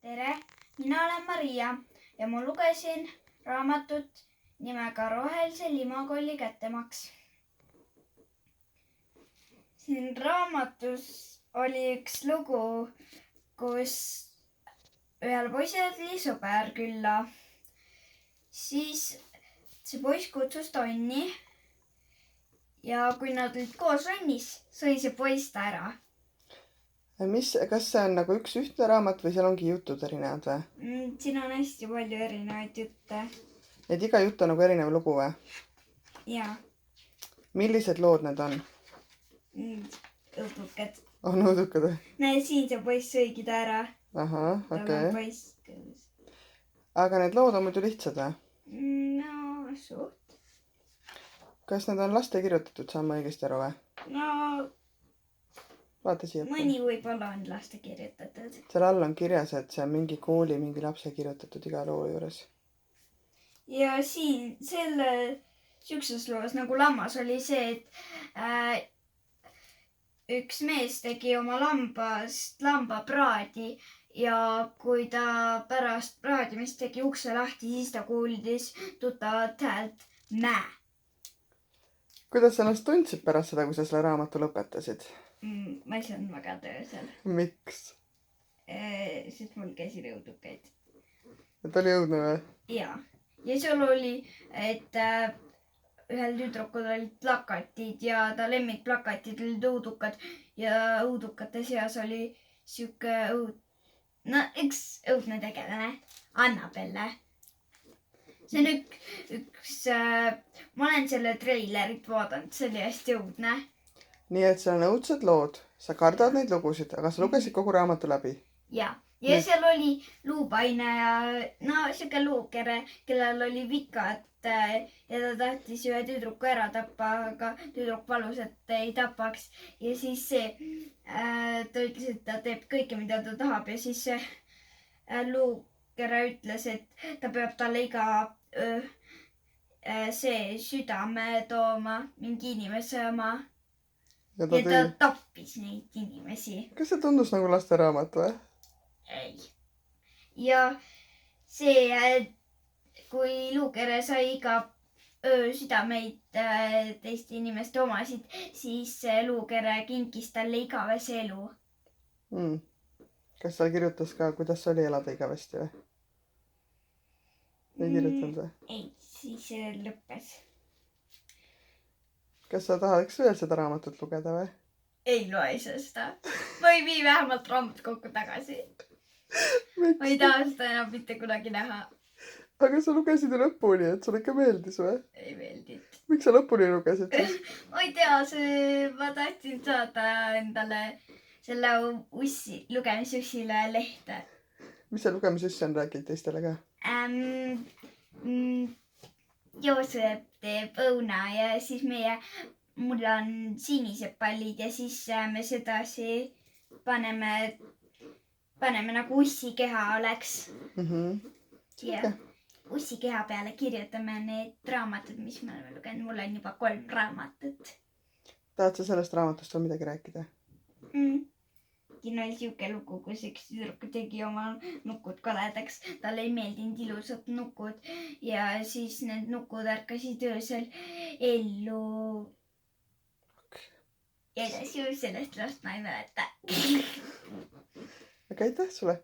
tere, mina olen Maria ja ma lugesin raamatut nimega Rohelise limakolli kättemaks. Siin raamatus oli üks lugu, kus ühel poisil oli sõber külla. Siis see poiss kutsus Tonni ja kui nad olid koos rannis, sõi see poiss ta ära. Kas see on nagu üks ühtne raamat või seal ongi jutud erinevad või? Siin on hästi palju erinevaid jutte. Et iga jutt on nagu erinev lugu või? Jaa. Millised lood need on? Õudukad. On õudukad või? Näe, siin see poiss sõigi ta ära. Ahah, okei. Poiss. Aga need lood on muidu lihtsad või? No, suht. Kas need on laste kirjutatud, saan ma õigesti aru või? No, Vaata siia. mõni võib-olla on laste kirjutatud. Seal all on kirjas, et see on mingi kooli, mingi lapse kirjutatud iga loo juures. Ja siin siukses loos nagu lammas oli see, et üks mees tegi oma lambast lambapraadi ja kui ta pärast praadimist tegi ukse lahti, siis ta kuuldis tuttavat häält mää. Kuidas sa ennast tundsid pärast seda, kui sa selle raamatu lõpetasid? Ma ei saanud magada öösel. Miks? Sest mul käisid õudukaid. Et oli õudne või? Jaa. Ja seal oli, et ühel tüdrukul olid plakatid ja ta lemmikplakatid olid õudukad ja õudukate seas oli siuke üks õudne tegelane, Annabelle. See on üks ma olen selle treilerit vaadanud, see oli hästi õudne. Nii et seal on õudsed lood, sa kardad neid lugusid, aga sa lugesid kogu raamatu läbi? Ja seal oli luupaine ja siuke luukere, kellel oli vikad ja ta tahtis ühe tüdruku ära tappa, aga tüdruk palus, et ei tapaks. Ja siis ta ütles, et ta teeb kõike, mida ta tahab ja siis see luukere ütles, et ta peab talle iga see südame tooma mingi inimese oma. Ja ta tappis neid inimesi. Kas see tundus nagu lasteraamat või? Ei. Ja see, kui luukere sai iga öö südameid teiste inimeste omasid, siis luukere kinkis talle igavese elu. Kas ta kirjutas ka, kuidas oli elada igavesti või? Ei kirjutanud või? Ei, siis lõppes. Kas sa tahaks veel seda raamatut lugeda või? Ei loe seda. Või vii vähemalt raamat kokku tagasi. Ma ei taha seda enam mitte kunagi näha. Aga sa lugesid ju lõpuni, et sulle ikka meeldis või? Ei meeldinud. Miks sa lõpuni lugesid siis? Ma ei tea, ma tahtsin saada endale selle lugemisusile lehte. Mis see lugemisussi on, räägid teistele ka? Joosep teeb õuna ja siis mul on sinised pallid ja siis me sedasi paneme nagu ussikeha oleks. Ja ussikeha peale kirjutame need raamatud, mis me oleme lugenud. Mul on juba 3 raamatut. Tahad sa sellest raamatust veel midagi rääkida? Siin oli siuke lugu, kus üks tüdruk tegi oma nukud koledaks. Talle ei meeldinud ilusad nukud ja siis need nukud ärkasid öösel ellu. Ja edasi sellest last ma ei mäleta. Aga aitäh sulle!